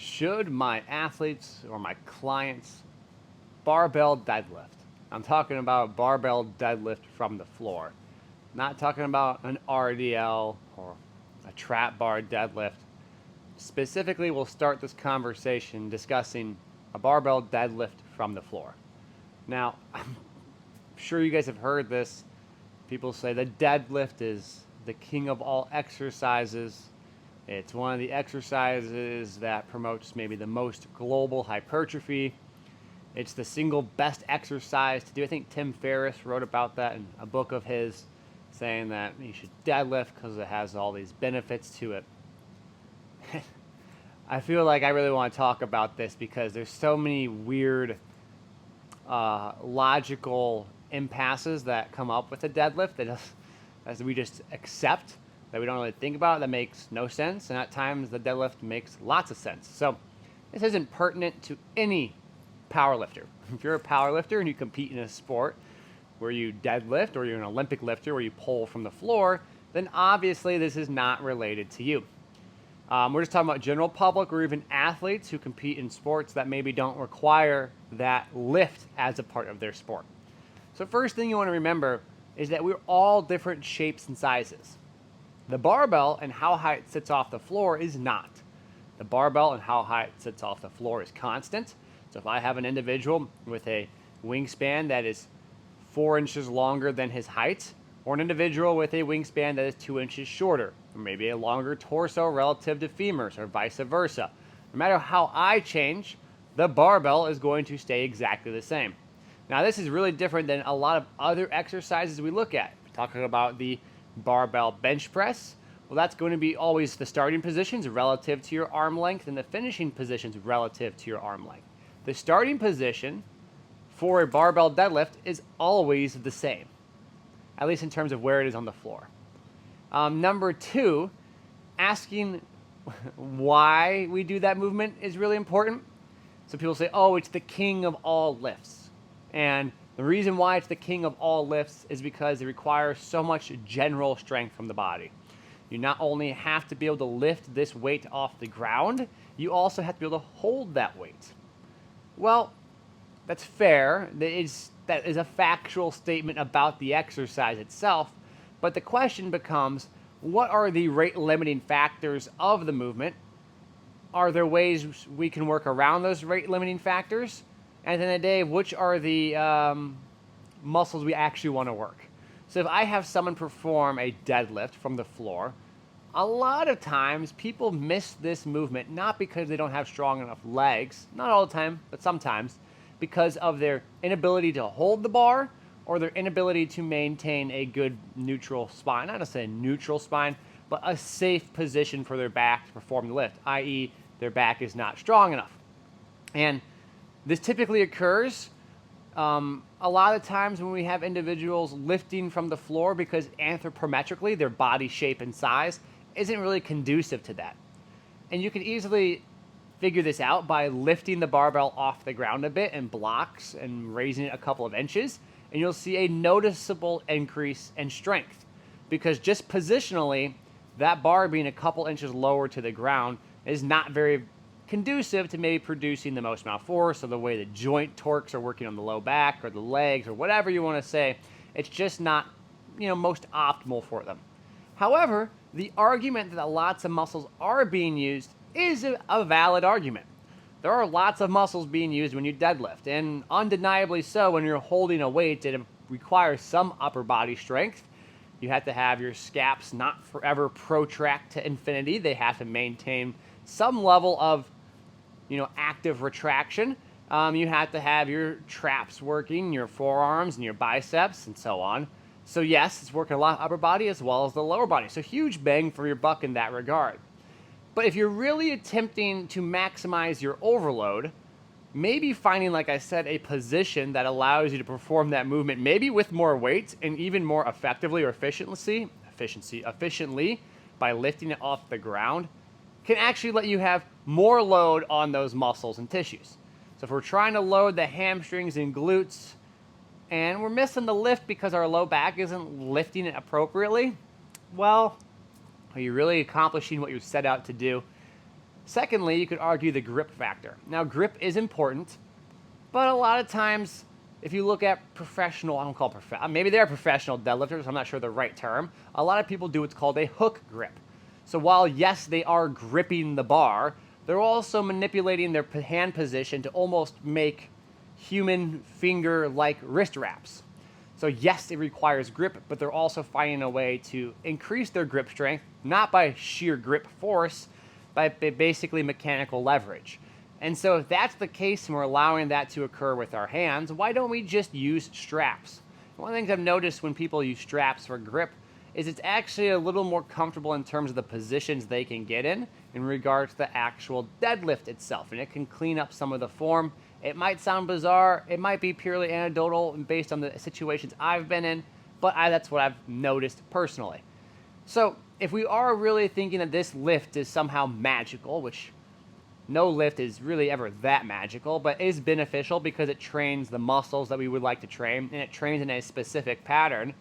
Should my athletes or my clients barbell deadlift? I'm talking about barbell deadlift from the floor. Not talking about an RDL or a trap bar deadlift. Specifically, we'll start this conversation discussing a barbell deadlift from the floor. Now, I'm sure you guys have heard this. People say the deadlift is the king of all exercises. It's one of the exercises that promotes maybe the most global hypertrophy. It's the single best exercise to do. I think Tim Ferriss wrote about that in a book of his, saying that you should deadlift because it has all these benefits to it. I feel like I really want to talk about this because there's so many weird logical impasses that come up with a deadlift that as we just accept, that we don't really think about, that makes no sense, and at times the deadlift makes lots of sense. So this isn't pertinent to any powerlifter. If you're a powerlifter and you compete in a sport where you deadlift, or you're an Olympic lifter where you pull from the floor, then obviously this is not related to you. We're just talking about general public or even athletes who compete in sports that maybe don't require that lift as a part of their sport. So first thing you want to remember is that we're all different shapes and sizes. The barbell and how high it sits off the floor is not. The barbell and how high it sits off the floor is constant. So if I have an individual with a wingspan that is 4 inches longer than his height, or an individual with a wingspan that is 2 inches shorter, or maybe a longer torso relative to femurs, or vice versa, no matter how I change, the barbell is going to stay exactly the same. Now, this is really different than a lot of other exercises we look at. We're talking about the barbell bench press. Well, that's going to be always the starting positions relative to your arm length and the finishing positions relative to your arm length. The starting position for a barbell deadlift is always the same, at least in terms of where it is on the floor. Number two, asking why we do that movement is really important. So people say, oh, it's the king of all lifts. And the reason why it's the king of all lifts is because it requires so much general strength from the body. You not only have to be able to lift this weight off the ground, you also have to be able to hold that weight. Well, that's fair. That is a factual statement about the exercise itself. But the question becomes, what are the rate limiting factors of the movement? Are there ways we can work around those rate limiting factors? And at the end of the day, which are the muscles we actually want to work? So if I have someone perform a deadlift from the floor, a lot of times people miss this movement, not because they don't have strong enough legs, not all the time, but sometimes, because of their inability to hold the bar or their inability to maintain a good neutral spine. Not necessarily a neutral spine, but a safe position for their back to perform the lift, i.e. their back is not strong enough. And this typically occurs a lot of times when we have individuals lifting from the floor because anthropometrically their body shape and size isn't really conducive to that. And you can easily figure this out by lifting the barbell off the ground a bit in blocks and raising it a couple of inches, and you'll see a noticeable increase in strength. Because just positionally, that bar being a couple inches lower to the ground is not very conducive to maybe producing the most amount of force, or the way the joint torques are working on the low back or the legs or whatever you want to say. It's just not, most optimal for them. However, the argument that lots of muscles are being used is a valid argument. There are lots of muscles being used when you deadlift, and undeniably so when you're holding a weight. It requires some upper body strength. You have to have your scaps not forever protract to infinity. They have to maintain some level of active retraction. You have to have your traps working, your forearms and your biceps and so on. So yes, it's working a lot of upper body as well as the lower body. So huge bang for your buck in that regard. But if you're really attempting to maximize your overload, maybe finding, like I said, a position that allows you to perform that movement, maybe with more weight and even more effectively or efficiently by lifting it off the ground, can actually let you have more load on those muscles and tissues. So if we're trying to load the hamstrings and glutes, and we're missing the lift because our low back isn't lifting it appropriately, well, are you really accomplishing what you set out to do? Secondly, you could argue the grip factor. Now, grip is important, but a lot of times, if you look at professional, I don't call maybe they're professional deadlifters, I'm not sure the right term. A lot of people do what's called a hook grip. So while, yes, they are gripping the bar, they're also manipulating their hand position to almost make human finger-like wrist wraps. So yes, it requires grip, but they're also finding a way to increase their grip strength, not by sheer grip force, but basically mechanical leverage. And so if that's the case and we're allowing that to occur with our hands, why don't we just use straps? One of the things I've noticed when people use straps for grip is it's actually a little more comfortable in terms of the positions they can get in regards to the actual deadlift itself. And it can clean up some of the form. It might sound bizarre. It might be purely anecdotal and based on the situations I've been in, but that's what I've noticed personally. So if we are really thinking that this lift is somehow magical, which no lift is really ever that magical, but is beneficial because it trains the muscles that we would like to train, and it trains in a specific pattern,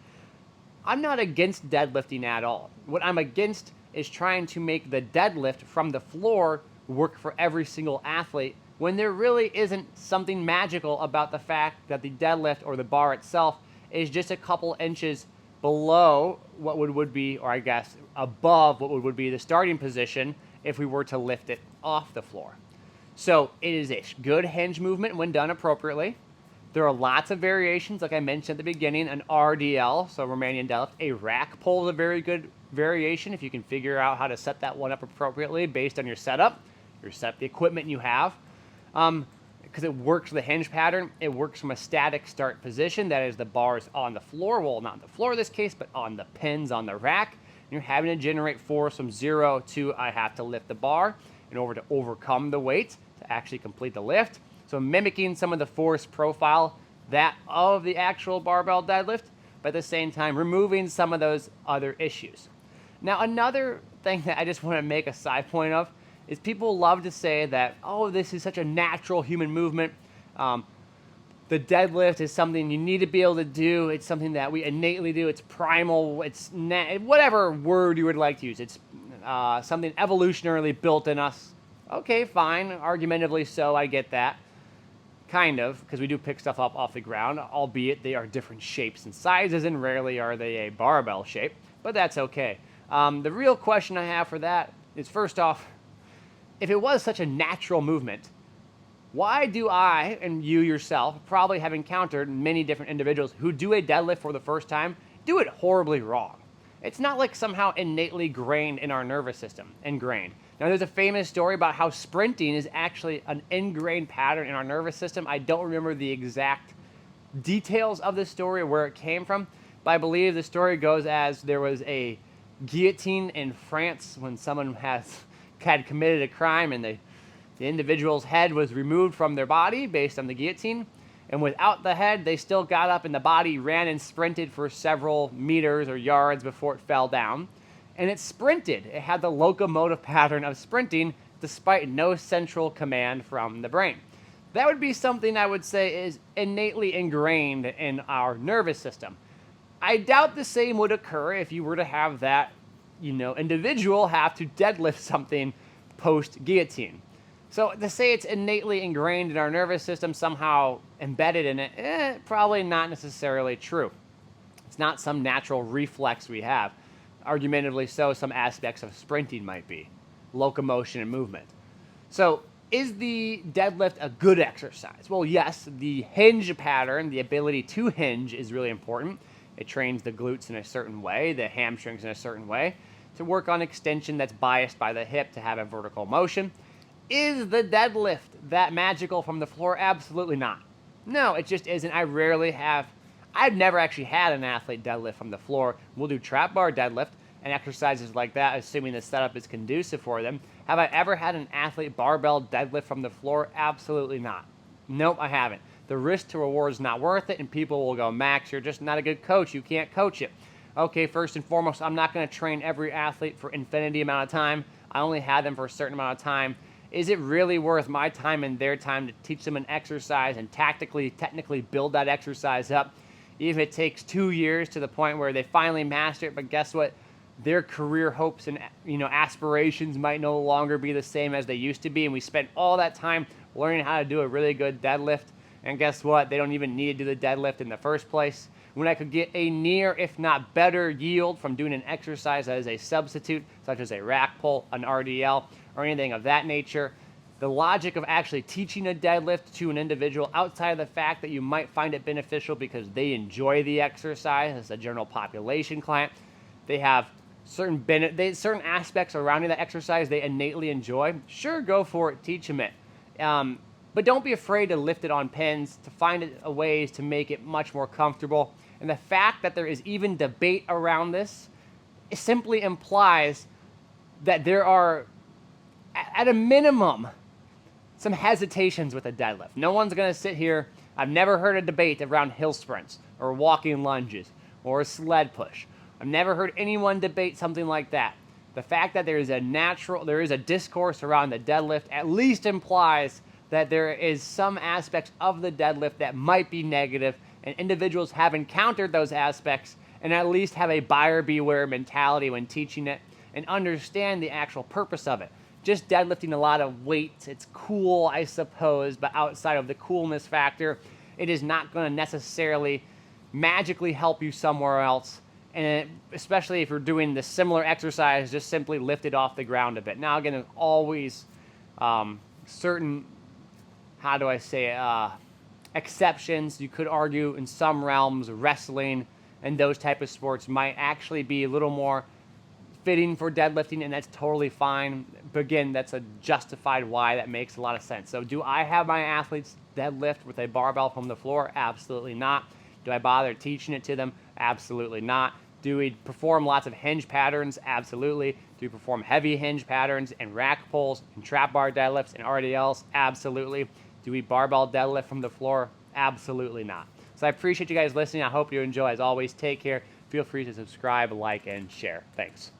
I'm not against deadlifting at all. What I'm against is trying to make the deadlift from the floor work for every single athlete when there really isn't something magical about the fact that the deadlift or the bar itself is just a couple inches below what would be, or I guess above what would be the starting position if we were to lift it off the floor. So it is a good hinge movement when done appropriately. There are lots of variations, like I mentioned at the beginning, an RDL, so Romanian deadlift. A rack pull is a very good variation if you can figure out how to set that one up appropriately based on your setup, the equipment you have. Because it works with the hinge pattern, it works from a static start position, that is the bars on the floor, well, not the floor in this case, but on the pins on the rack. And you're having to generate force from 0 to I have to lift the bar in order to overcome the weight to actually complete the lift. So mimicking some of the force profile that of the actual barbell deadlift, but at the same time removing some of those other issues. Now, another thing that I just want to make a side point of is people love to say that, oh, this is such a natural human movement. The deadlift is something you need to be able to do. It's something that we innately do. It's primal. It's whatever word you would like to use. It's something evolutionarily built in us. Okay, fine. Argumentatively so, I get that. Kind of, because we do pick stuff up off the ground, albeit they are different shapes and sizes, and rarely are they a barbell shape, but that's okay. The real question I have for that is, first off, if it was such a natural movement, why do I, and you yourself, probably have encountered many different individuals who do a deadlift for the first time, do it horribly wrong? It's not like somehow innately ingrained in our nervous system, Now, there's a famous story about how sprinting is actually an ingrained pattern in our nervous system. I don't remember the exact details of the story or where it came from, but I believe the story goes as there was a guillotine in France when someone had committed a crime, and the individual's head was removed from their body based on the guillotine. And without the head, they still got up and the body ran and sprinted for several meters or yards before it fell down. And it sprinted. It had the locomotive pattern of sprinting despite no central command from the brain. That would be something I would say is innately ingrained in our nervous system. I doubt the same would occur if you were to have that, individual have to deadlift something post-guillotine. So to say it's innately ingrained in our nervous system, somehow embedded in it, probably not necessarily true. It's not some natural reflex we have. Argumentatively so, some aspects of sprinting might be. Locomotion and movement. So is the deadlift a good exercise? Well, yes, the hinge pattern, the ability to hinge is really important. It trains the glutes in a certain way, the hamstrings in a certain way, to work on extension that's biased by the hip to have a vertical motion. Is the deadlift that magical from the floor? Absolutely not. No, it just isn't. I've never actually had an athlete deadlift from the floor. We'll do trap bar deadlift and exercises like that, assuming the setup is conducive for them. Have I ever had an athlete barbell deadlift from the floor? Absolutely not. Nope, I haven't. The risk to reward is not worth it, and people will go, Max, you're just not a good coach. You can't coach it. Okay, first and foremost, I'm not going to train every athlete for infinity amount of time. I only had them for a certain amount of time. Is it really worth my time and their time to teach them an exercise and technically build that exercise up? Even if it takes 2 years to the point where they finally master it, but guess what? their career hopes and aspirations might no longer be the same as they used to be, and we spent all that time learning how to do a really good deadlift, and guess what? They don't even need to do the deadlift in the first place. When I could get a near, if not better, yield from doing an exercise that is a substitute, such as a rack pull, an RDL, or anything of that nature, the logic of actually teaching a deadlift to an individual, outside of the fact that you might find it beneficial because they enjoy the exercise as a general population client, they have certain certain aspects surrounding the exercise they innately enjoy. Sure, go for it, teach them it. But don't be afraid to lift it on pins, to find ways to make it much more comfortable. And the fact that there is even debate around this, it simply implies that there are, at a minimum, some hesitations with a deadlift. No one's going to sit here. I've never heard a debate around hill sprints or walking lunges or a sled push. I've never heard anyone debate something like that. The fact that there is a discourse around the deadlift at least implies that there is some aspects of the deadlift that might be negative, and individuals have encountered those aspects and at least have a buyer beware mentality when teaching it and understand the actual purpose of it. Just deadlifting a lot of weights, it's cool, I suppose, but outside of the coolness factor, it is not going to necessarily magically help you somewhere else. And especially if you're doing the similar exercise, just simply lift it off the ground a bit. Now, again, there's always certain, exceptions. You could argue in some realms, wrestling and those type of sports might actually be a little more fitting for deadlifting, and that's totally fine. But again, that's a justified why. That makes a lot of sense. So do I have my athletes deadlift with a barbell from the floor? Absolutely not. Do I bother teaching it to them? Absolutely not. Do we perform lots of hinge patterns? Absolutely. Do we perform heavy hinge patterns and rack pulls and trap bar deadlifts and RDLs? Absolutely. Do we barbell deadlift from the floor? Absolutely not. So I appreciate you guys listening. I hope you enjoy. As always, take care. Feel free to subscribe, like, and share. Thanks.